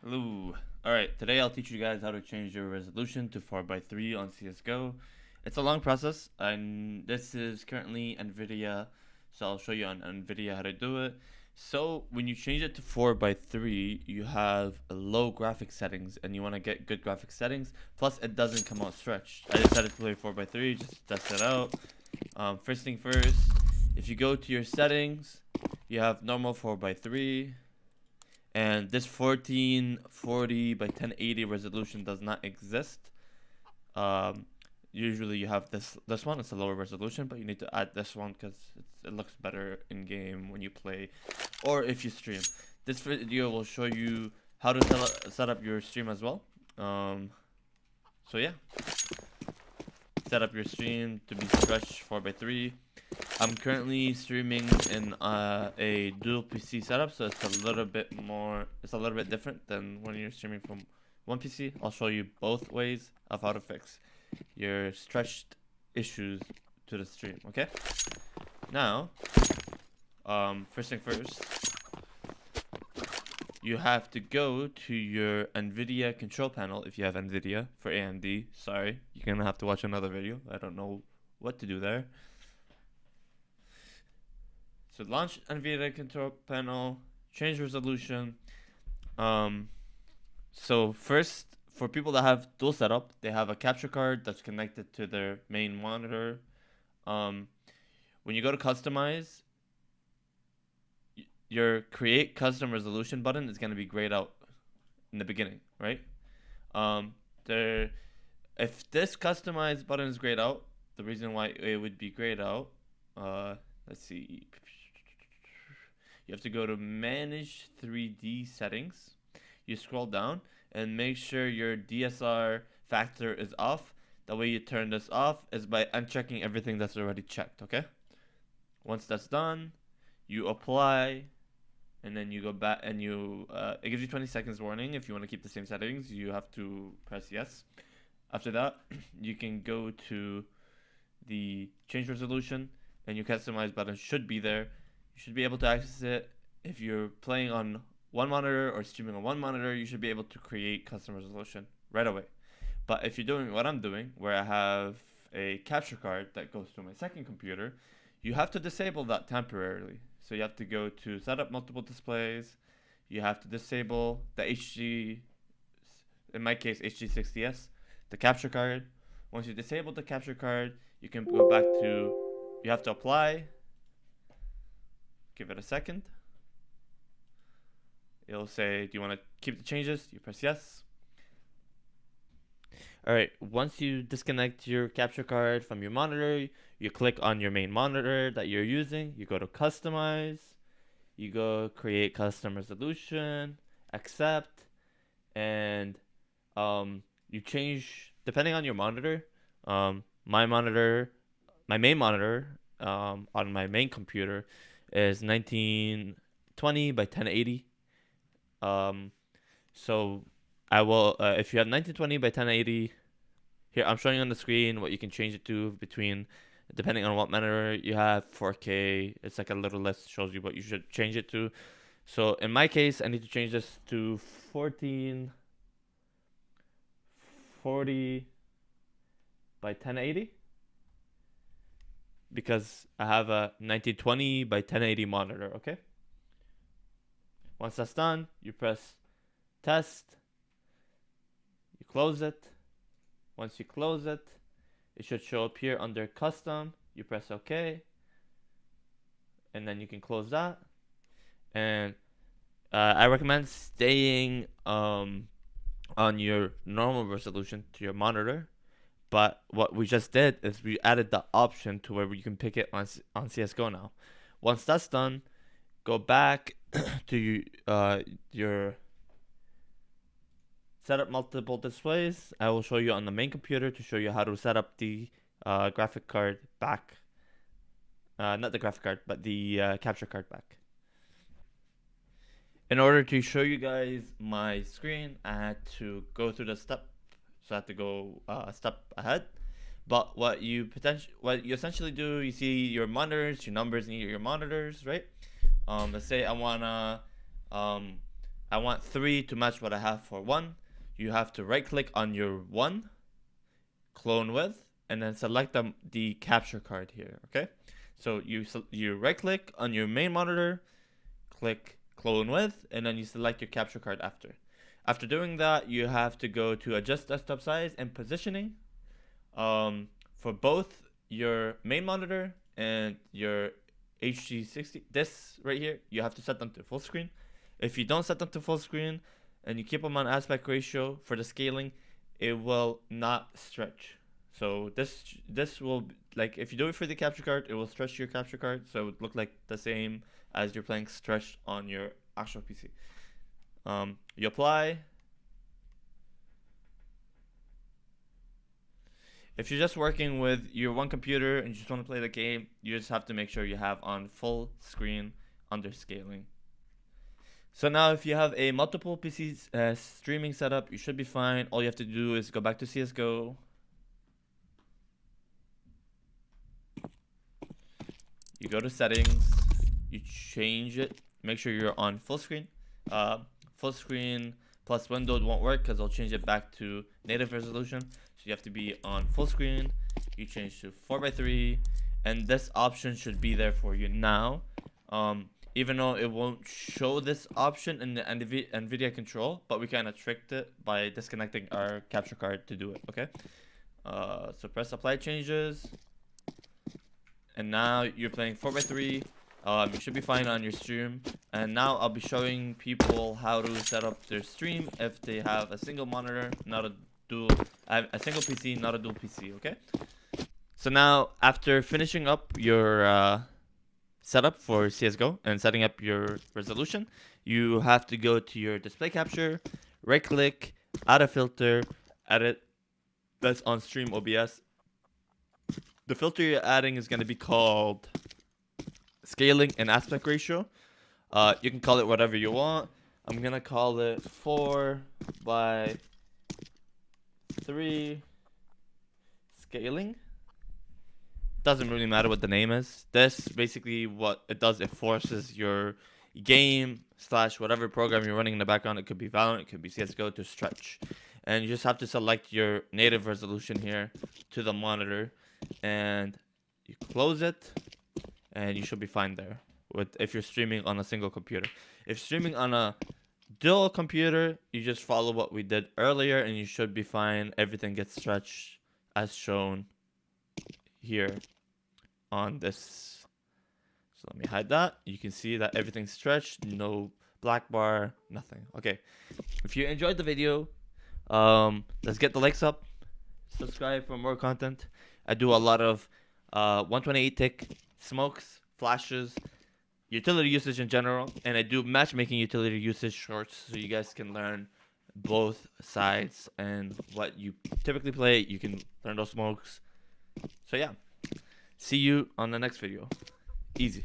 Hello. Alright, today I'll teach you guys how to change your resolution to 4:3 on CSGO. It's a long process, and this is currently NVIDIA, so I'll show you on NVIDIA how to do it. So, when you change it to 4:3, you have low graphic settings, and you want to get good graphic settings. Plus, it doesn't come out stretched. I decided to play 4:3, just to test it out. First thing first, if you go to your settings, you have normal 4:3. And this 1440 by 1080 resolution does not exist. Usually you have this one. It's a lower resolution, but you need to add this one because it looks better in game when you play or if you stream. This video will show you how to set up your stream as well. So yeah, set up your stream to be stretched 4:3. I'm currently streaming in a dual PC setup, so it's a little bit different than when you're streaming from one PC. I'll show you both ways of how to fix your stretched issues to the stream, okay? Now, first thing first, you have to go to your NVIDIA control panel if you have NVIDIA. For AMD, sorry, you're gonna have to watch another video. I don't know what to do there. So launch NVIDIA control panel, change resolution. So first, for people that have dual setup, they have a capture card that's connected to their main monitor. When you go to customize, your create custom resolution button is going to be grayed out in the beginning, right? If this customize button is grayed out, the reason why it would be grayed out, let's see. You have to go to manage 3D settings. You scroll down and make sure your DSR factor is off. The way you turn this off is by unchecking everything that's already checked, okay? Once that's done, you apply, and then you go back and it gives you 20 seconds warning. If you want to keep the same settings, you have to press yes. After that, you can go to the change resolution, and your customize button should be there. You should be able to access it. If you're playing on one monitor or streaming on one monitor, you should be able to create custom resolution right away. But if you're doing what I'm doing, where I have a capture card that goes to my second computer, you have to disable that temporarily. So you have to go to setup multiple displays. You have to disable the HG, in my case HG60S, the capture card. Once you disable the capture card, you can go back to, you have to apply. Give it a second. It'll say, do you want to keep the changes? You press yes. Alright, once you disconnect your capture card from your monitor, you click on your main monitor that you're using. You go to customize. You go create custom resolution, accept, and you change, depending on your monitor. My main monitor on my main computer is 1920 by 1080. So I will, if you have 1920 by 1080, here I'm showing on the screen what you can change it to depending on what monitor you have. 4K, it's like a little list, shows you what you should change it to. So in my case, I need to change this to 1440 by 1080. Because I have a 1920 by 1080 monitor, okay? Once that's done, you press test. You close it. Once you close it, it should show up here under custom. You press OK. And then you can close that. And I recommend staying on your normal resolution to your monitor. But what we just did is we added the option to where you can pick it on CSGO now. Once that's done, go back to your set up multiple displays. I will show you on the main computer to show you how to set up the graphic card back. Not the graphic card, but the capture card back. In order to show you guys my screen, I had to go through the step. So I have to go a step ahead. But what you essentially do, you see your monitors, your numbers in your monitors, right? Let's say I I want 3 to match what I have for 1. You have to right click on your 1, clone with, and then select the capture card here, okay? So you right click on your main monitor, click clone with, and then you select your capture card after. After doing that, you have to go to adjust desktop size and positioning for both your main monitor and your HG60. This right here, you have to set them to full screen. If you don't set them to full screen and you keep them on aspect ratio for the scaling, it will not stretch. So this will, like, if you do it for the capture card, it will stretch your capture card, so it would look like the same as you're playing stretched on your actual PC. You apply. If you're just working with your one computer and you just want to play the game, you just have to make sure you have on full screen under scaling. So now if you have a multiple PCs streaming setup, you should be fine. All you have to do is go back to CSGO. You go to settings, you change it, make sure you're on full screen. Full screen plus windowed won't work because I'll change it back to native resolution. So you have to be on full screen. You change to 4:3, and this option should be there for you now. Even though it won't show this option in the NVIDIA control, but we kind of tricked it by disconnecting our capture card to do it, okay? So press apply changes. And now you're playing 4:3. You should be fine on your stream. And now I'll be showing people how to set up their stream if they have a single monitor, not a single PC, not a dual PC, okay? So now, after finishing up your setup for CSGO and setting up your resolution, you have to go to your display capture, right click, add a filter, edit. That's on stream OBS. The filter you're adding is going to be called scaling and aspect ratio. You can call it whatever you want. I'm going to call it 4:3 scaling. Doesn't really matter what the name is. This basically what it does, it forces your game / whatever program you're running in the background. It could be Valorant, it could be CSGO, to stretch. And you just have to select your native resolution here to the monitor, and you close it, and you should be fine there if you're streaming on a single computer. If streaming on a dual computer, you just follow what we did earlier and you should be fine. Everything gets stretched as shown here on this. So let me hide that. You can see that everything's stretched, no black bar, nothing. Okay, if you enjoyed the video, let's get the likes up, subscribe for more content. I do a lot of 128 tick smokes, flashes, utility usage in general, and I do matchmaking utility usage shorts so you guys can learn both sides and what you typically play. You can learn those smokes. So yeah, see you on the next video. Easy.